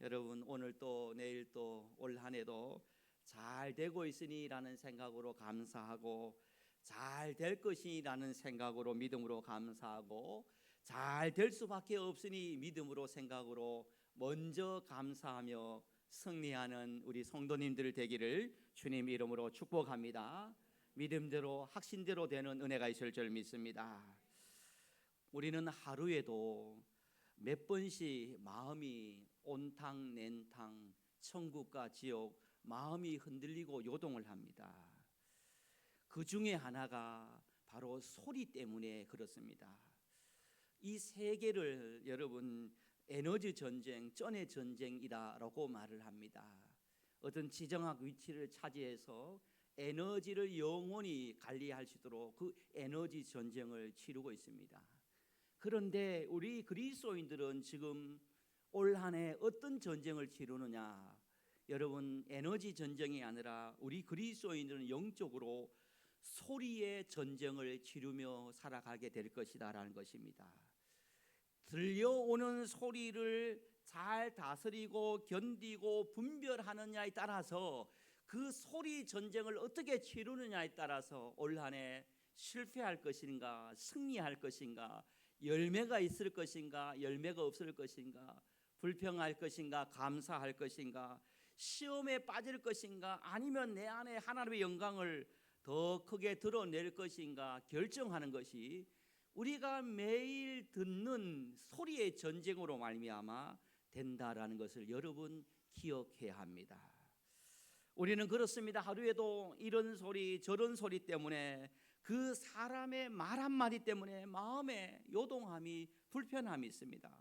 여러분 오늘 또 내일 또 올 한 해도 잘 되고 있으니라는 생각으로 감사하고, 잘 될 것이라는 생각으로 믿음으로 감사하고, 잘 될 수밖에 없으니 믿음으로 생각으로 먼저 감사하며 승리하는 우리 성도님들 되기를 주님 이름으로 축복합니다. 믿음대로 확신대로 되는 은혜가 있을 줄 믿습니다. 우리는 하루에도 몇 번씩 마음이 온탕낸탕, 천국과 지옥, 마음이 흔들리고 요동을 합니다. 그 중에 하나가 바로 소리 때문에 그렇습니다. 이 세계를 여러분 에너지 전쟁, 쩐의 전쟁이다라고 말을 합니다. 어떤 지정학 위치를 차지해서 에너지를 영원히 관리할 수 있도록 그 에너지 전쟁을 치르고 있습니다. 그런데 우리 그리스도인들은 지금 올 한 해 어떤 전쟁을 치르느냐? 여러분, 에너지 전쟁이 아니라 우리 그리스도인들은 영적으로 소리의 전쟁을 치르며 살아가게 될 것이다라는 것입니다. 들려오는 소리를 잘 다스리고 견디고 분별하느냐에 따라서, 그 소리 전쟁을 어떻게 치르느냐에 따라서 올 한 해 실패할 것인가, 승리할 것인가, 열매가 있을 것인가, 열매가 없을 것인가, 불평할 것인가, 감사할 것인가, 시험에 빠질 것인가, 아니면 내 안에 하나님의 영광을 더 크게 드러낼 것인가 결정하는 것이 우리가 매일 듣는 소리의 전쟁으로 말미암아 된다라는 것을 여러분 기억해야 합니다. 우리는 그렇습니다. 하루에도 이런 소리 저런 소리 때문에, 그 사람의 말 한마디 때문에 마음에 요동함이, 불편함이 있습니다.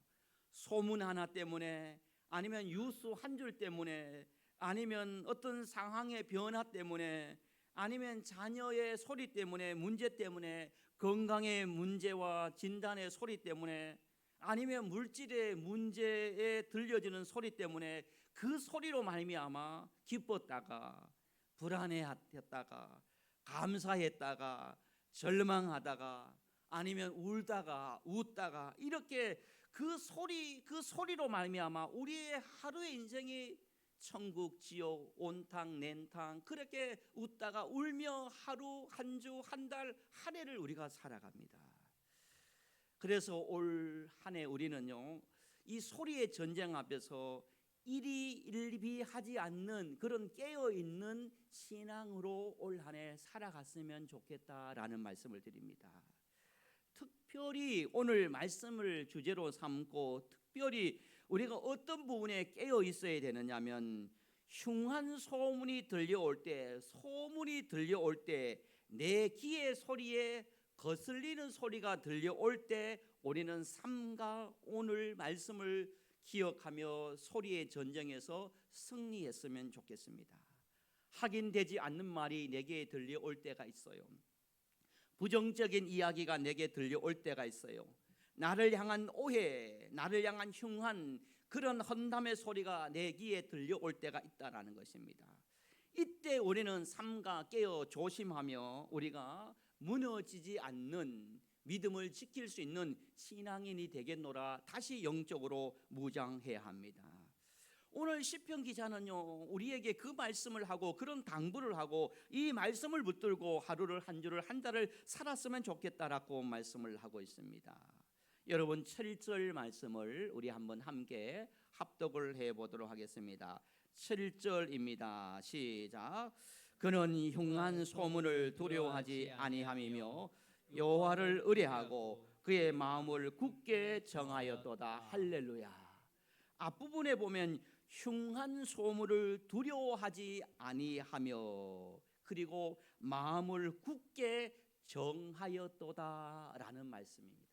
소문 하나 때문에, 아니면 뉴스 한 줄 때문에, 아니면 어떤 상황의 변화 때문에, 아니면 자녀의 소리 때문에, 문제 때문에, 건강의 문제와 진단의 소리 때문에, 아니면 물질의 문제에 들려지는 소리 때문에 그 소리로 말미암아 기뻤다가 불안해했다가 감사했다가 절망하다가 아니면 울다가 웃다가, 이렇게 그 소리로 말미암아 우리의 하루의 인생이 천국 지옥 온탕 nen탕, 그렇게 웃다가 울며 하루 한 주 한 달 한 해를 우리가 살아갑니다. 그래서 올 한 해 우리는요, 이 소리의 전쟁 앞에서 일희일비하지 않는 그런 깨어있는 신앙으로 올 한 해 살아갔으면 좋겠다라는 말씀을 드립니다. 특별히 오늘 말씀을 주제로 삼고 특별히 우리가 어떤 부분에 깨어 있어야 되느냐면, 흉한 소문이 들려올 때, 내 귀의 소리에 거슬리는 소리가 들려올 때 우리는 삼가 오늘 말씀을 기억하며 소리의 전쟁에서 승리했으면 좋겠습니다. 확인되지 않는 말이 내게 들려올 때가 있어요. 부정적인 이야기가 내게 들려올 때가 있어요. 나를 향한 오해, 나를 향한 흉한 그런 헌담의 소리가 내 귀에 들려올 때가 있다는 것입니다. 이때 우리는 삼가 깨어 조심하며 우리가 무너지지 않는 믿음을 지킬 수 있는 신앙인이 되겠노라, 다시 영적으로 무장해야 합니다. 오늘 시편 기자는요, 우리에게 그 말씀을 하고 그런 당부를 하고 이 말씀을 붙들고 하루를 한 주를 한 달을 살았으면 좋겠다라고 말씀을 하고 있습니다. 여러분 7절 말씀을 우리 한번 함께 합독을 해보도록 하겠습니다. 7절입니다. 시작. 그는 흉한 소문을 두려워하지 아니함이며 여호와를 의뢰하고 그의 마음을 굳게 정하였도다. 할렐루야. 앞부분에 보면 흉한 소문을 두려워하지 아니하며 그리고 마음을 굳게 정하였도다라는 말씀입니다.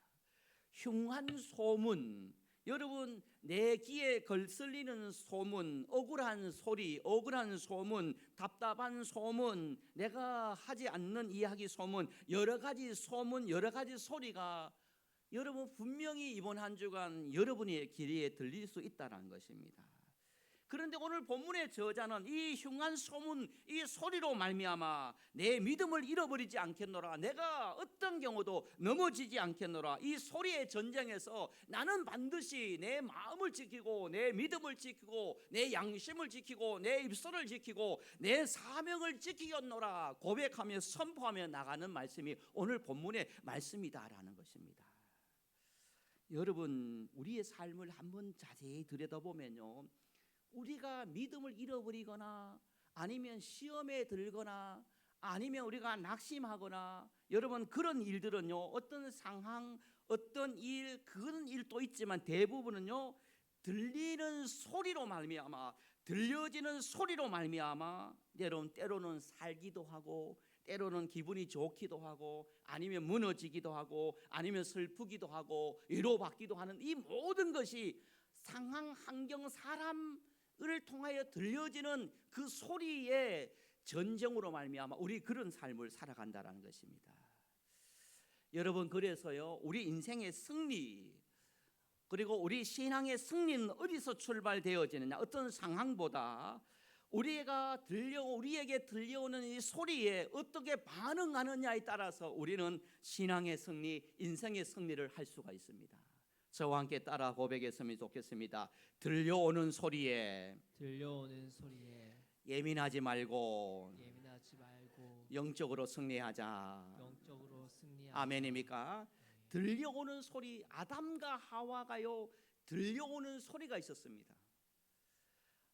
흉한 소문, 여러분 내 귀에 거슬리는 소문, 억울한 소리, 억울한 소문, 답답한 소문, 내가 하지 않는 이야기 소문, 여러 가지 소문, 여러 가지 소리가 여러분 분명히 이번 한 주간 여러분의 귀에 들릴 수 있다는 것입니다. 그런데 오늘 본문의 저자는 이 흉한 소문, 이 소리로 말미암아 내 믿음을 잃어버리지 않겠노라, 내가 어떤 경우도 넘어지지 않겠노라, 이 소리의 전쟁에서 나는 반드시 내 마음을 지키고 내 믿음을 지키고 내 양심을 지키고 내 입술을 지키고 내 사명을 지키겠노라 고백하며 선포하며 나가는 말씀이 오늘 본문의 말씀이다라는 것입니다. 여러분, 우리의 삶을 한번 자세히 들여다보면요, 우리가 믿음을 잃어버리거나 아니면 시험에 들거나 아니면 우리가 낙심하거나, 여러분 그런 일들은요, 어떤 상황, 어떤 일, 그런 일도 있지만 대부분은요 들리는 소리로 말미암아, 들려지는 소리로 말미암아 여러분 때로는 살기도 하고 때로는 기분이 좋기도 하고 아니면 무너지기도 하고 아니면 슬프기도 하고 위로받기도 하는 이 모든 것이 상황, 환경, 사람을 통하여 들려지는 그 소리의 전쟁으로 말미암아 우리 그런 삶을 살아간다라는 것입니다. 여러분, 그래서요 우리 인생의 승리 그리고 우리 신앙의 승리는 어디서 출발되어지느냐, 어떤 상황보다 우리에게 들려오는 이 소리에 어떻게 반응하느냐에 따라서 우리는 신앙의 승리, 인생의 승리를 할 수가 있습니다. 저와 함께 따라 고백했으면 좋겠습니다. 들려오는 소리에 예민하지 말고 영적으로 승리하자. 아멘입니까? 들려오는 소리, 아담과 하와가요 들려오는 소리가 있었습니다.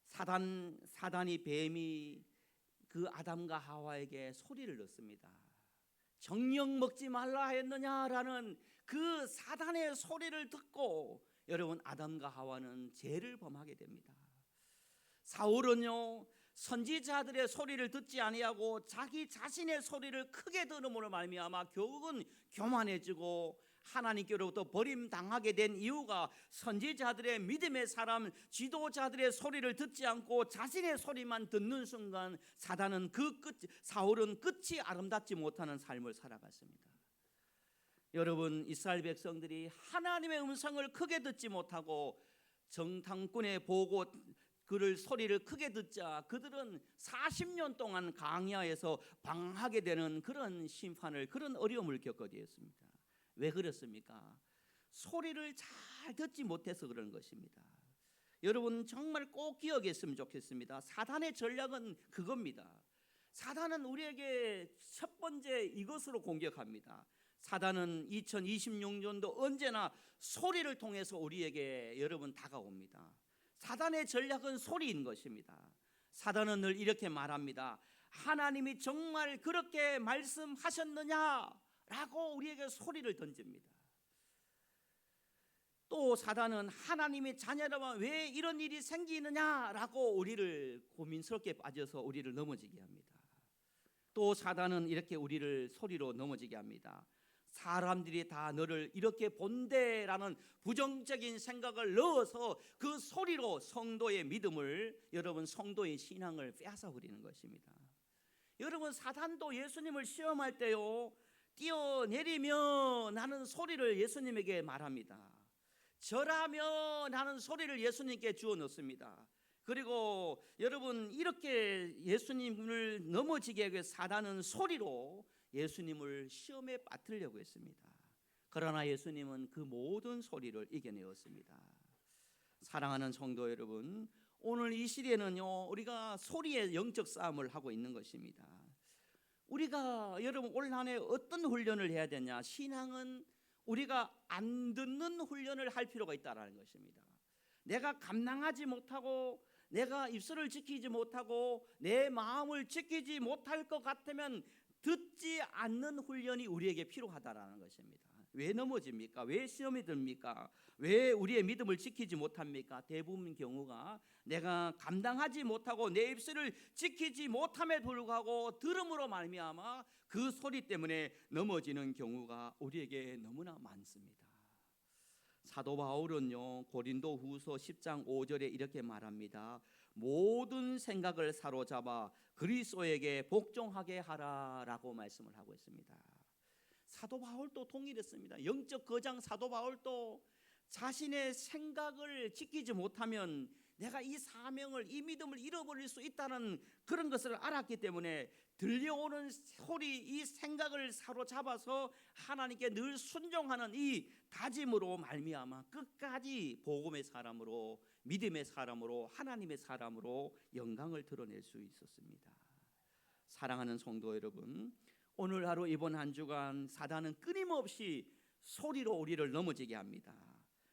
사단이, 뱀이 그 아담과 하와에게 소리를 넣습니다. 정녕 먹지 말라 했느냐라는 그 사단의 소리를 듣고 여러분 아담과 하와는 죄를 범하게 됩니다. 사울은요 선지자들의 소리를 듣지 아니하고 자기 자신의 소리를 크게 들음으로 말미암아 결국은 교만해지고 하나님께로부터 버림당하게 된 이유가 선지자들의 믿음의 사람, 지도자들의 소리를 듣지 않고 자신의 소리만 듣는 순간 사울은 끝이 아름답지 못하는 삶을 살아갔습니다. 여러분, 이스라엘 백성들이 하나님의 음성을 크게 듣지 못하고 정탐꾼의 보고 그를 소리를 크게 듣자 그들은 40년 동안 광야에서 방하게 되는 그런 심판을, 그런 어려움을 겪게 되었습니다. 왜 그렇습니까? 소리를 잘 듣지 못해서 그런 것입니다. 여러분 정말 꼭 기억했으면 좋겠습니다. 사단의 전략은 그겁니다. 사단은 우리에게 첫 번째 이것으로 공격합니다. 사단은 2026년도 언제나 소리를 통해서 우리에게 여러분 다가옵니다. 사단의 전략은 소리인 것입니다. 사단은 늘 이렇게 말합니다. 하나님이 정말 그렇게 말씀하셨느냐라고 우리에게 소리를 던집니다. 또 사단은 하나님의 자녀라면 왜 이런 일이 생기느냐라고 우리를 고민스럽게 빠져서 우리를 넘어지게 합니다. 또 사단은 이렇게 우리를 소리로 넘어지게 합니다. 사람들이 다 너를 이렇게 본대라는 부정적인 생각을 넣어서 그 소리로 성도의 믿음을, 여러분 성도의 신앙을 빼앗아버리는 것입니다. 여러분 사단도 예수님을 시험할 때요 뛰어내리면 하는 소리를 예수님에게 말합니다. 절하면 하는 소리를 예수님께 주어 넣습니다. 그리고 여러분 이렇게 예수님을 넘어지게 하기 위해 사단은 소리로 예수님을 시험에 빠뜨리려고 했습니다. 그러나 예수님은 그 모든 소리를 이겨내었습니다. 사랑하는 성도 여러분, 오늘 이 시대는요 우리가 소리의 영적 싸움을 하고 있는 것입니다. 우리가 여러분 올 한 해 어떤 훈련을 해야 되냐? 신앙은 우리가 안 듣는 훈련을 할 필요가 있다는 것입니다. 내가 감당하지 못하고 내가 입술을 지키지 못하고 내 마음을 지키지 못할 것 같으면 듣지 않는 훈련이 우리에게 필요하다라는 것입니다. 왜 넘어집니까? 왜 시험이 듭니까? 왜 우리의 믿음을 지키지 못합니까? 대부분 경우가 내가 감당하지 못하고 내 입술을 지키지 못함에 불구하고 들음으로 말미암아 그 소리 때문에 넘어지는 경우가 우리에게 너무나 많습니다. 사도 바울은요 고린도후서 10장 5절에 이렇게 말합니다. 모든 생각을 사로잡아 그리스도에게 복종하게 하라라고 말씀을 하고 있습니다. 사도 바울도 동일했습니다. 영적 거장 사도 바울도 자신의 생각을 지키지 못하면 내가 이 사명을, 이 믿음을 잃어버릴 수 있다는 그런 것을 알았기 때문에 들려오는 소리, 이 생각을 사로잡아서 하나님께 늘 순종하는 이 다짐으로 말미암아 끝까지 복음의 사람으로, 믿음의 사람으로, 하나님의 사람으로 영광을 드러낼 수 있었습니다. 사랑하는 성도 여러분, 오늘 하루 이번 한 주간 사단은 끊임없이 소리로 우리를 넘어지게 합니다.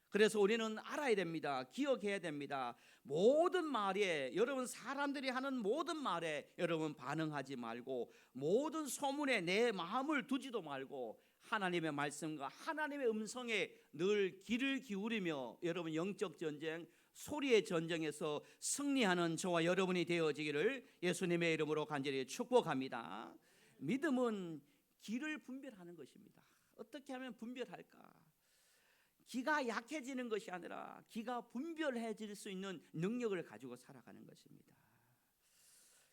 그래서 우리는 알아야 됩니다. 기억해야 됩니다. 모든 말에, 여러분 사람들이 하는 모든 말에 여러분 반응하지 말고, 모든 소문에 내 마음을 두지도 말고 하나님의 말씀과 하나님의 음성에 늘 귀를 기울이며 여러분 영적 전쟁, 소리의 전쟁에서 승리하는 저와 여러분이 되어지기를 예수님의 이름으로 간절히 축복합니다. 믿음은 귀를 분별하는 것입니다. 어떻게 하면 분별할까? 귀가 약해지는 것이 아니라 귀가 분별해질 수 있는 능력을 가지고 살아가는 것입니다.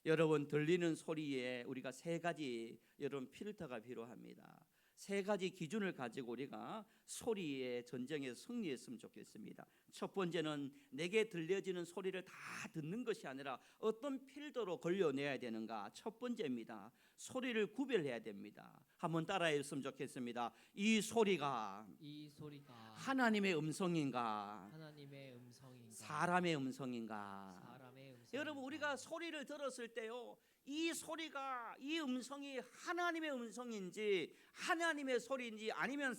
여러분, 들리는 소리에 우리가 세 가지 여러분 필터가 필요합니다. 세 가지 기준을 가지고 우리가 소리의 전쟁에서 승리했으면 좋겠습니다. 첫 번째는 내게 들려지는 소리를 다 듣는 것이 아니라 어떤 필터로 걸려내야 되는가. 첫 번째입니다. 소리를 구별해야 됩니다. 한번 따라했으면 좋겠습니다. 이 소리가 하나님의 음성인가, 사람의 음성인가. 여러분, 우리가 소리를 들었을 때요, 이 소리가, 이 음성이 하나님의 음성인지 하나님의 소리인지 아니면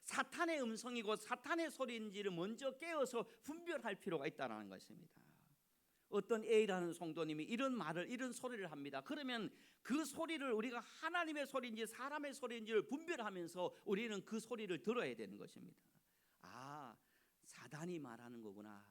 사탄의 음성이고 사탄의 소리인지를 먼저 깨어서 분별할 필요가 있다는 것입니다. 어떤 A라는 성도님이 이런 소리를 합니다. 그러면 그 소리를 우리가 하나님의 소리인지 사람의 소리인지를 분별하면서 우리는 그 소리를 들어야 되는 것입니다. 아, 사단이 말하는 거구나.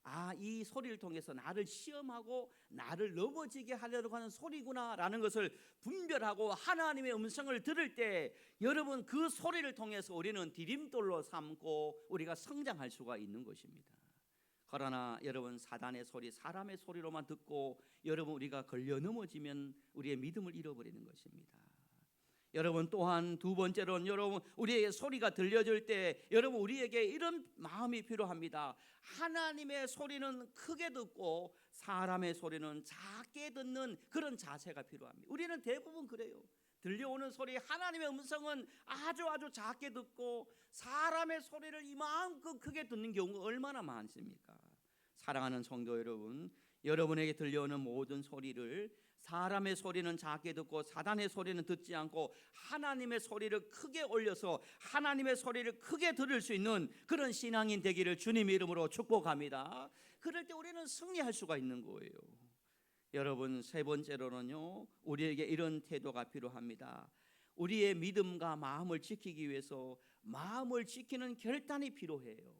아, 이 소리를 통해서 나를 시험하고 나를 넘어지게 하려고 하는 소리구나 라는 것을 분별하고 하나님의 음성을 들을 때 여러분 그 소리를 통해서 우리는 디딤돌로 삼고 우리가 성장할 수가 있는 것입니다. 그러나 여러분 사단의 소리, 사람의 소리로만 듣고 여러분 우리가 걸려 넘어지면 우리의 믿음을 잃어버리는 것입니다. 여러분 또한 두 번째로는 여러분 우리에게 소리가 들려질 때 여러분 우리에게 이런 마음이 필요합니다. 하나님의 소리는 크게 듣고 사람의 소리는 작게 듣는 그런 자세가 필요합니다. 우리는 대부분 그래요. 들려오는 소리, 하나님의 음성은 아주 작게 듣고 사람의 소리를 이만큼 크게 듣는 경우가 얼마나 많습니까? 사랑하는 성도 여러분, 여러분에게 들려오는 모든 소리를 사람의 소리는 작게 듣고 사단의 소리는 듣지 않고 하나님의 소리를 크게 올려서 하나님의 소리를 크게 들을 수 있는 그런 신앙인 되기를 주님의 이름으로 축복합니다. 그럴 때 우리는 승리할 수가 있는 거예요. 여러분 세 번째로는요, 우리에게 이런 태도가 필요합니다. 우리의 믿음과 마음을 지키기 위해서 마음을 지키는 결단이 필요해요.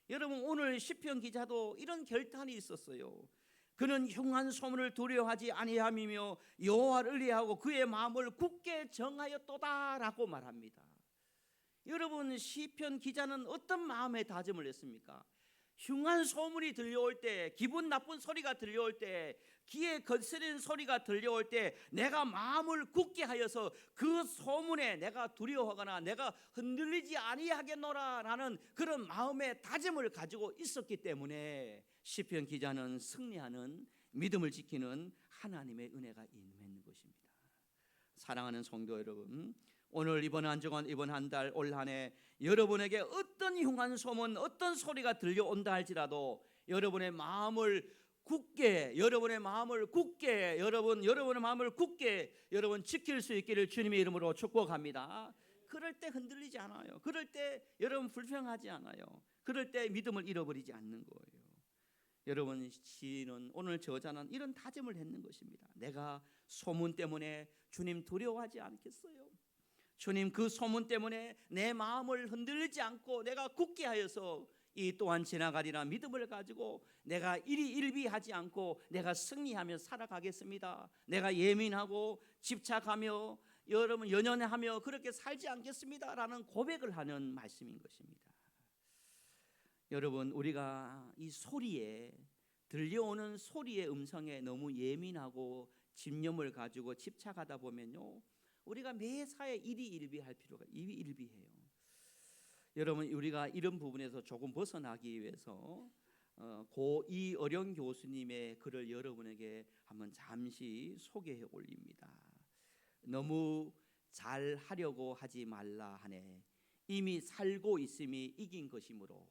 여러분 오늘 시편 기자도 이런 결단이 있었어요. 그는 흉한 소문을 두려워하지 아니함이며 여호와를 의뢰하고 그의 마음을 굳게 정하였도다라고 말합니다. 여러분 시편 기자는 어떤 마음의 다짐을 했습니까? 흉한 소문이 들려올 때, 기분 나쁜 소리가 들려올 때, 귀에 거스리는 소리가 들려올 때 내가 마음을 굳게 하여서 그 소문에 내가 두려워하거나 내가 흔들리지 아니하겠노라라는 그런 마음의 다짐을 가지고 있었기 때문에 시편 기자는 승리하는 믿음을 지키는 하나님의 은혜가 임했는 것입니다. 사랑하는 성도 여러분, 오늘 이번 한 주간 이번 한 달 올 한 해 여러분에게 어떤 흉한 소문 어떤 소리가 들려온다 할지라도 여러분의 마음을 굳게 여러분의 마음을 굳게 여러분 지킬 수 있기를 주님의 이름으로 축복합니다. 그럴 때 흔들리지 않아요. 그럴 때 여러분 불평하지 않아요. 그럴 때 믿음을 잃어버리지 않는 거예요. 여러분 시인은 오늘 저자는 이런 다짐을 했는 것입니다. 내가 소문 때문에 주님 두려워하지 않겠어요. 주님 그 소문 때문에 내 마음을 흔들리지 않고 내가 굳게 하여서 이 또한 지나가리라 믿음을 가지고 내가 일희일비하지 않고 내가 승리하며 살아가겠습니다. 내가 예민하고 집착하며 여러분 연연하며 그렇게 살지 않겠습니다라는 고백을 하는 말씀인 것입니다. 여러분 우리가 이 소리에 들려오는 소리의 음성에 너무 예민하고 집념을 가지고 집착하다 보면요 우리가 매사에 일희일비할 필요가 일희일비해요. 여러분 우리가 이런 부분에서 조금 벗어나기 위해서 고 이어령 교수님의 글을 여러분에게 한번 잠시 소개해 올립니다. 너무 잘 하려고 하지 말라 하네 이미 살고 있음이 이긴 것이므로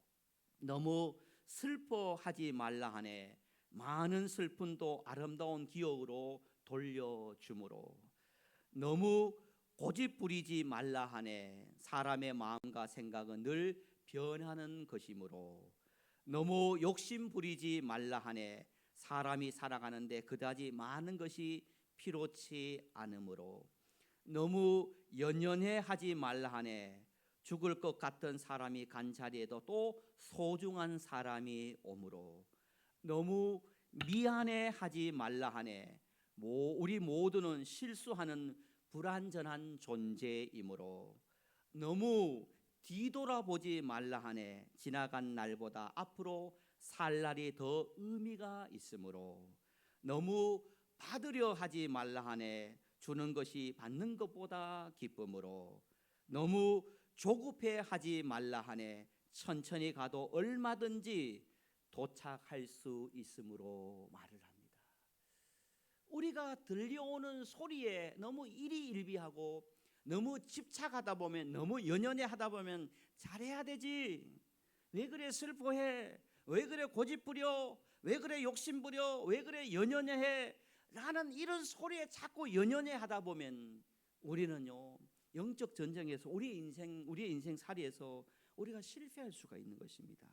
너무 슬퍼하지 말라 하네 많은 슬픔도 아름다운 기억으로 돌려주므로 너무 고집 부리지 말라 하네 사람의 마음과 생각은 늘 변하는 것이므로 너무 욕심 부리지 말라 하네 사람이 살아가는데 그다지 많은 것이 필요치 않으므로 너무 연연해 하지 말라 하네 죽을 것 같던 사람이 간 자리에도 또 소중한 사람이 오므로 너무 미안해 하지 말라 하네 우리 모두는 실수하는 불완전한 존재이므로 너무 뒤돌아보지 말라 하네 지나간 날보다 앞으로 살 날이 더 의미가 있으므로 너무 받으려 하지 말라 하네 주는 것이 받는 것보다 기쁨으로 너무 조급해 하지 말라 하네 천천히 가도 얼마든지 도착할 수 있으므로 말을 합니다. 우리가 들려오는 소리에 너무 일희일비하고 너무 집착하다 보면 너무 연연해 하다 보면 잘해야 되지 왜 그래 슬퍼해 왜 그래 고집부려 왜 그래 욕심부려 왜 그래 연연해 라는 이런 소리에 자꾸 연연해 하다 보면 우리는요 영적 전쟁에서 우리의 인생살이에서 우리가 실패할 수가 있는 것입니다.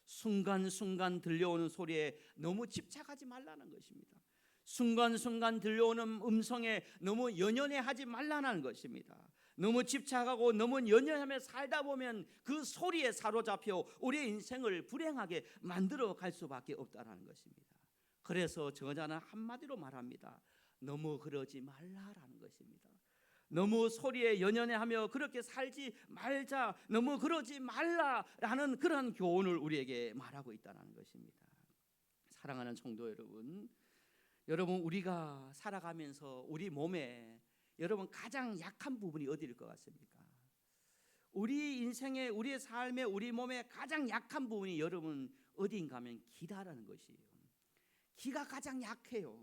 순간순간 들려오는 소리에 너무 집착하지 말라는 것입니다. 순간순간 들려오는 음성에 너무 연연해 하지 말라는 것입니다. 너무 집착하고 너무 연연하며 살다 보면 그 소리에 사로잡혀 우리의 인생을 불행하게 만들어 갈 수밖에 없다는 것입니다. 그래서 저자는 한마디로 말합니다. 너무 그러지 말라라는 것입니다. 너무 소리에 연연해하며 그렇게 살지 말자 너무 그러지 말라라는 그런 교훈을 우리에게 말하고 있다는 것입니다. 사랑하는 성도 여러분 우리가 살아가면서 우리 몸에 여러분 가장 약한 부분이 어디일 것 같습니까? 우리 인생에 우리의 삶에 우리 몸에 가장 약한 부분이 여러분 어디인가 하면 기다라는 것이에요. 기가 가장 약해요.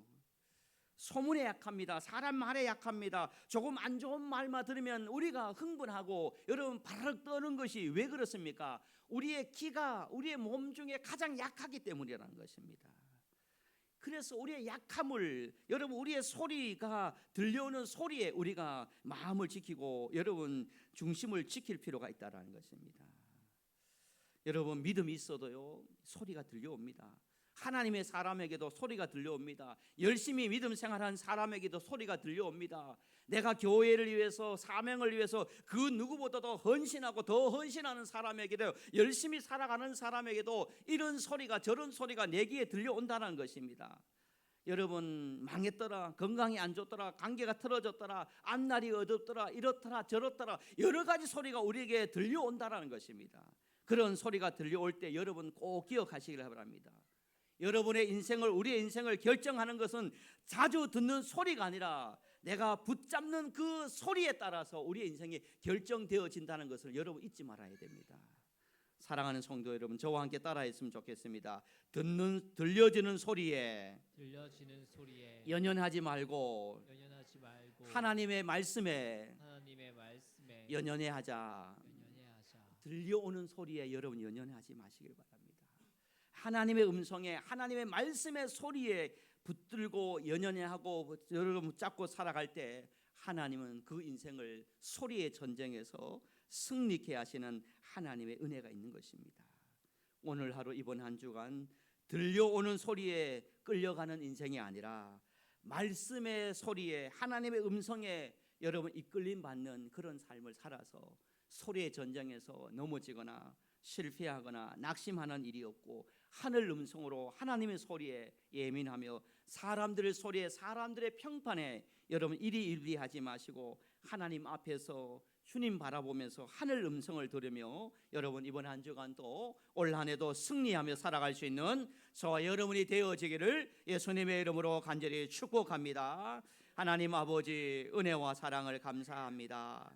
소문에 약합니다. 사람 말에 약합니다. 조금 안 좋은 말만 들으면 우리가 흥분하고 여러분 바르륵 떠는 것이 왜 그렇습니까? 우리의 기가 우리의 몸 중에 가장 약하기 때문이라는 것입니다. 그래서 우리의 약함을 여러분 우리의 소리가 들려오는 소리에 우리가 마음을 지키고 여러분 중심을 지킬 필요가 있다는 것입니다. 여러분 믿음이 있어도요 소리가 들려옵니다. 하나님의 사람에게도 소리가 들려옵니다. 열심히 믿음 생활한 사람에게도 소리가 들려옵니다. 내가 교회를 위해서 사명을 위해서 그 누구보다도 헌신하고 더 헌신하는 사람에게도 열심히 살아가는 사람에게도 이런 소리가 저런 소리가 내 귀에 들려온다는 것입니다. 여러분 망했더라 건강이 안 좋더라 관계가 틀어졌더라 앞날이 어둡더라 이렇더라 저렇더라 여러 가지 소리가 우리에게 들려온다는 것입니다. 그런 소리가 들려올 때 여러분 꼭 기억하시길 바랍니다. 여러분의 인생을 우리의 인생을 결정하는 것은 자주 듣는 소리가 아니라 내가 붙잡는 그 소리에 따라서 우리의 인생이 결정되어진다는 것을 여러분 잊지 말아야 됩니다. 사랑하는 성도 여러분 저와 함께 따라했으면 좋겠습니다. 들려지는 소리에 연연하지 말고 하나님의 말씀에 연연해하자. 들려오는 소리에 여러분 연연하지 마시길 바랍니다. 하나님의 음성에 하나님의 말씀의 소리에 붙들고 연연해하고 여러분 붙잡고 살아갈 때 하나님은 그 인생을 소리의 전쟁에서 승리케 하시는 하나님의 은혜가 있는 것입니다. 오늘 하루 이번 한 주간 들려오는 소리에 끌려가는 인생이 아니라 말씀의 소리에 하나님의 음성에 여러분 이끌림 받는 그런 삶을 살아서 소리의 전쟁에서 넘어지거나 실패하거나 낙심하는 일이 없고 하늘 음성으로 하나님의 소리에 예민하며 사람들의 소리에 사람들의 평판에 여러분 일희일비하지 마시고 하나님 앞에서 주님 바라보면서 하늘 음성을 들으며 여러분 이번 한 주간도 올 한 해도 승리하며 살아갈 수 있는 저와 여러분이 되어지기를 예수님의 이름으로 간절히 축복합니다. 하나님 아버지 은혜와 사랑을 감사합니다.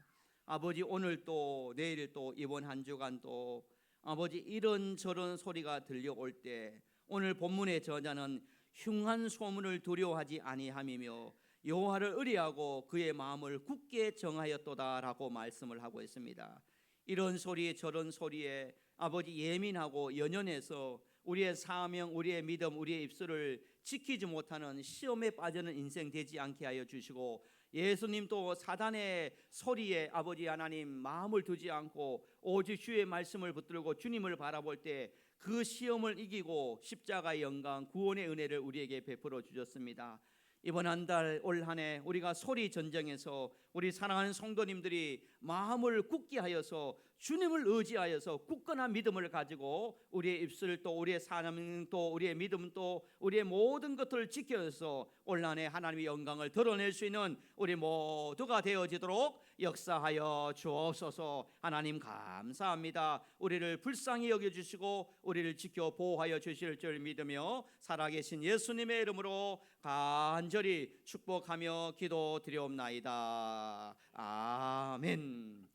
아버지 오늘 또 내일 또 이번 한 주간 또 아버지 이런저런 소리가 들려올 때 오늘 본문의 저자는 흉한 소문을 두려워하지 아니함이며 여호와를 의뢰하고 그의 마음을 굳게 정하였도다라고 말씀을 하고 있습니다. 이런 소리 저런 소리에 아버지 예민하고 연연해서 우리의 사명, 우리의 믿음, 우리의 입술을 지키지 못하는 시험에 빠지는 인생 되지 않게 하여 주시고, 예수님도 사단의 소리에 아버지 하나님 마음을 두지 않고 오직 주의 말씀을 붙들고 주님을 바라볼 때 그 시험을 이기고 십자가의 영광 구원의 은혜를 우리에게 베풀어 주셨습니다. 이번 한 달 올 한 해 우리가 소리 전쟁에서 우리 사랑하는 성도님들이 마음을 굳게 하여서 주님을 의지하여서 굳건한 믿음을 가지고 우리의 입술 또 우리의 사명 또 우리의 믿음 또 우리의 모든 것들을 지켜서 올 한 해 하나님의 영광을 드러낼 수 있는 우리 모두가 되어지도록 역사하여 주옵소서. 하나님 감사합니다. 우리를 불쌍히 여겨주시고 우리를 지켜 보호하여 주실 줄 믿으며 살아계신 예수님의 이름으로 간절히 축복하며 기도드리옵나이다. 아멘.